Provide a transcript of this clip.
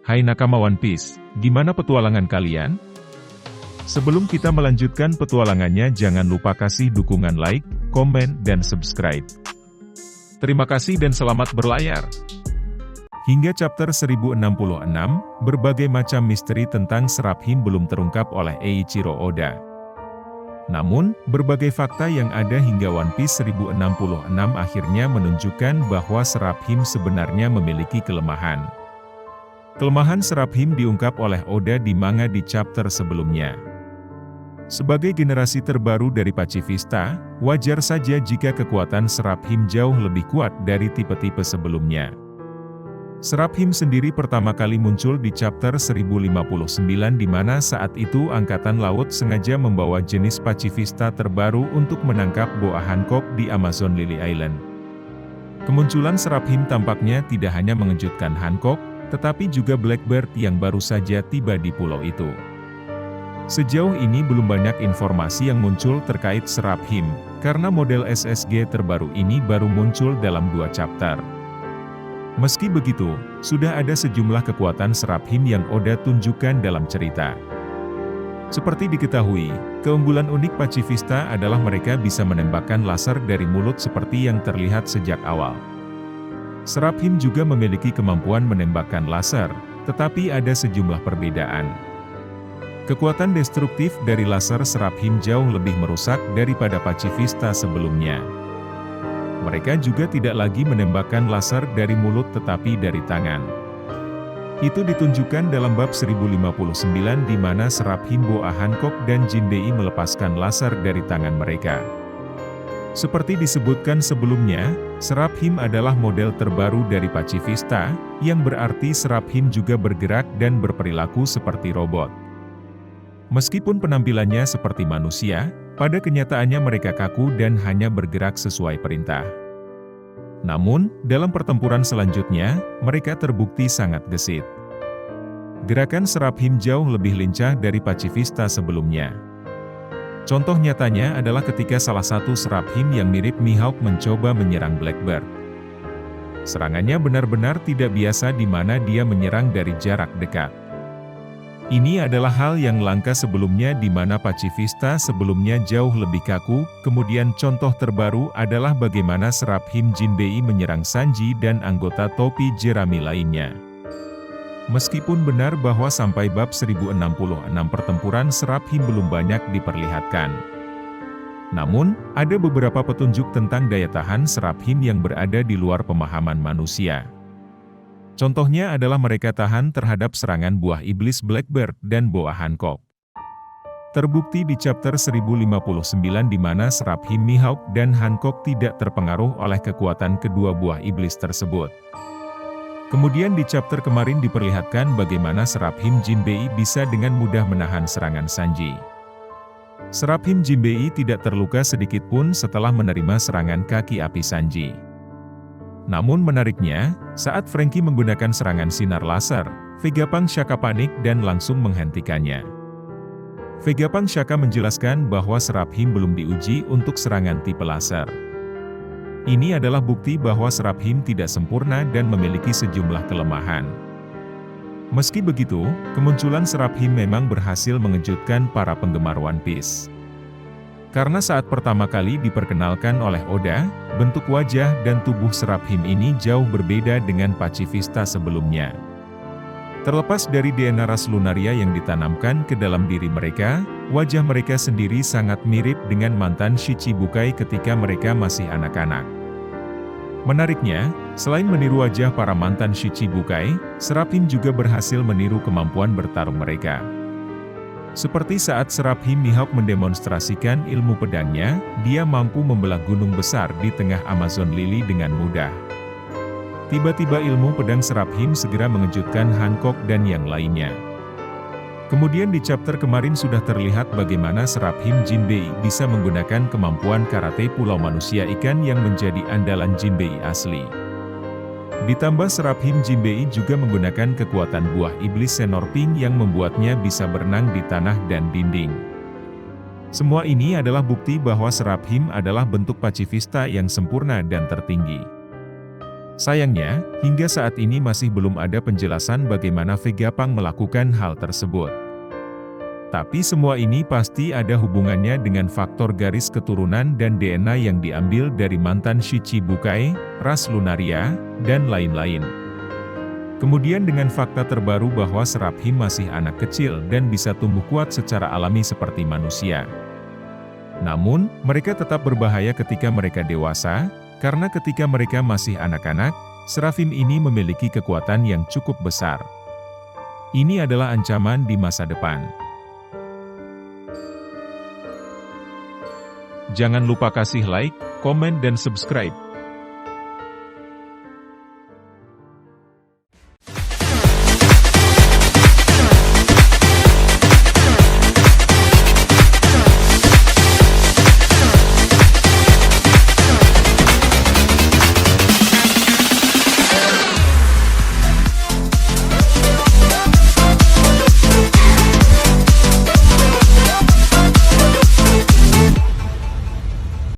Hai nakama One Piece, gimana petualangan kalian? Sebelum kita melanjutkan petualangannya, jangan lupa kasih dukungan like, komen, dan subscribe. Terima kasih dan selamat berlayar. Hingga chapter 1066, berbagai macam misteri tentang Seraphim belum terungkap oleh Eiichiro Oda. Namun, berbagai fakta yang ada hingga One Piece 1066 akhirnya menunjukkan bahwa Seraphim sebenarnya memiliki kelemahan. Kelemahan Seraphim diungkap oleh Oda di manga di chapter sebelumnya. Sebagai generasi terbaru dari Pacifista, wajar saja jika kekuatan Seraphim jauh lebih kuat dari tipe-tipe sebelumnya. Seraphim sendiri pertama kali muncul di chapter 1059 di mana saat itu Angkatan Laut sengaja membawa jenis Pacifista terbaru untuk menangkap Boa Hancock di Amazon Lily Island. Kemunculan Seraphim tampaknya tidak hanya mengejutkan Hancock, tetapi juga Blackbeard yang baru saja tiba di pulau itu. Sejauh ini belum banyak informasi yang muncul terkait Seraphim, karena model SSG terbaru ini baru muncul dalam 2 chapter. Meski begitu, sudah ada sejumlah kekuatan Seraphim yang Oda tunjukkan dalam cerita. Seperti diketahui, keunggulan unik Pacifista adalah mereka bisa menembakkan laser dari mulut seperti yang terlihat sejak awal. Seraphim juga memiliki kemampuan menembakkan laser, tetapi ada sejumlah perbedaan. Kekuatan destruktif dari laser Seraphim jauh lebih merusak daripada Pacifista sebelumnya. Mereka juga tidak lagi menembakkan laser dari mulut tetapi dari tangan. Itu ditunjukkan dalam bab 1059 di mana Seraphim Boa Hancock dan Jinbei melepaskan laser dari tangan mereka. Seperti disebutkan sebelumnya, Seraphim adalah model terbaru dari Pacifista, yang berarti Seraphim juga bergerak dan berperilaku seperti robot. Meskipun penampilannya seperti manusia, pada kenyataannya mereka kaku dan hanya bergerak sesuai perintah. Namun, dalam pertempuran selanjutnya, mereka terbukti sangat gesit. Gerakan Seraphim jauh lebih lincah dari Pacifista sebelumnya. Contoh nyatanya adalah ketika salah satu Seraphim yang mirip Mihawk mencoba menyerang Blackbeard. Serangannya benar-benar tidak biasa di mana dia menyerang dari jarak dekat. Ini adalah hal yang langka sebelumnya di mana Pacifista sebelumnya jauh lebih kaku. Kemudian contoh terbaru adalah bagaimana Seraphim Jinbei menyerang Sanji dan anggota topi jerami lainnya. Meskipun benar bahwa sampai bab 1066 pertempuran Seraphim belum banyak diperlihatkan. Namun, ada beberapa petunjuk tentang daya tahan Seraphim yang berada di luar pemahaman manusia. Contohnya adalah mereka tahan terhadap serangan buah iblis Blackbeard dan Boa Hancock. Terbukti di chapter 1059 di mana Seraphim Mihawk dan Hancock tidak terpengaruh oleh kekuatan kedua buah iblis tersebut. Kemudian di chapter kemarin diperlihatkan bagaimana Seraphim Jinbei bisa dengan mudah menahan serangan Sanji. Seraphim Jinbei tidak terluka sedikitpun setelah menerima serangan kaki api Sanji. Namun menariknya, saat Franky menggunakan serangan sinar laser, Vegapunk Shaka panik dan langsung menghentikannya. Vegapunk Shaka menjelaskan bahwa Seraphim belum diuji untuk serangan tipe laser. Ini adalah bukti bahwa Seraphim tidak sempurna dan memiliki sejumlah kelemahan. Meski begitu, kemunculan Seraphim memang berhasil mengejutkan para penggemar One Piece. Karena saat pertama kali diperkenalkan oleh Oda, bentuk wajah dan tubuh Seraphim ini jauh berbeda dengan Pacifista sebelumnya. Terlepas dari DNA ras Lunaria yang ditanamkan ke dalam diri mereka, wajah mereka sendiri sangat mirip dengan mantan Shichibukai ketika mereka masih anak-anak. Menariknya, selain meniru wajah para mantan Shichibukai, Seraphim juga berhasil meniru kemampuan bertarung mereka. Seperti saat Seraphim Mihawk mendemonstrasikan ilmu pedangnya, dia mampu membelah gunung besar di tengah Amazon Lily dengan mudah. Tiba-tiba ilmu pedang Seraphim segera mengejutkan Hancock dan yang lainnya. Kemudian di chapter kemarin sudah terlihat bagaimana Seraphim Jinbei bisa menggunakan kemampuan karate Pulau Manusia Ikan yang menjadi andalan Jinbei asli. Ditambah Seraphim Jinbei juga menggunakan kekuatan buah iblis Senorping yang membuatnya bisa berenang di tanah dan dinding. Semua ini adalah bukti bahwa Seraphim adalah bentuk Pacifista yang sempurna dan tertinggi. Sayangnya, hingga saat ini masih belum ada penjelasan bagaimana Vegapunk melakukan hal tersebut. Tapi semua ini pasti ada hubungannya dengan faktor garis keturunan dan DNA yang diambil dari mantan Shichibukai, ras Lunaria, dan lain-lain. Kemudian dengan fakta terbaru bahwa Seraphim masih anak kecil dan bisa tumbuh kuat secara alami seperti manusia. Namun, mereka tetap berbahaya ketika mereka dewasa, karena ketika mereka masih anak-anak, Seraphim ini memiliki kekuatan yang cukup besar. Ini adalah ancaman di masa depan. Jangan lupa kasih like, komen dan subscribe.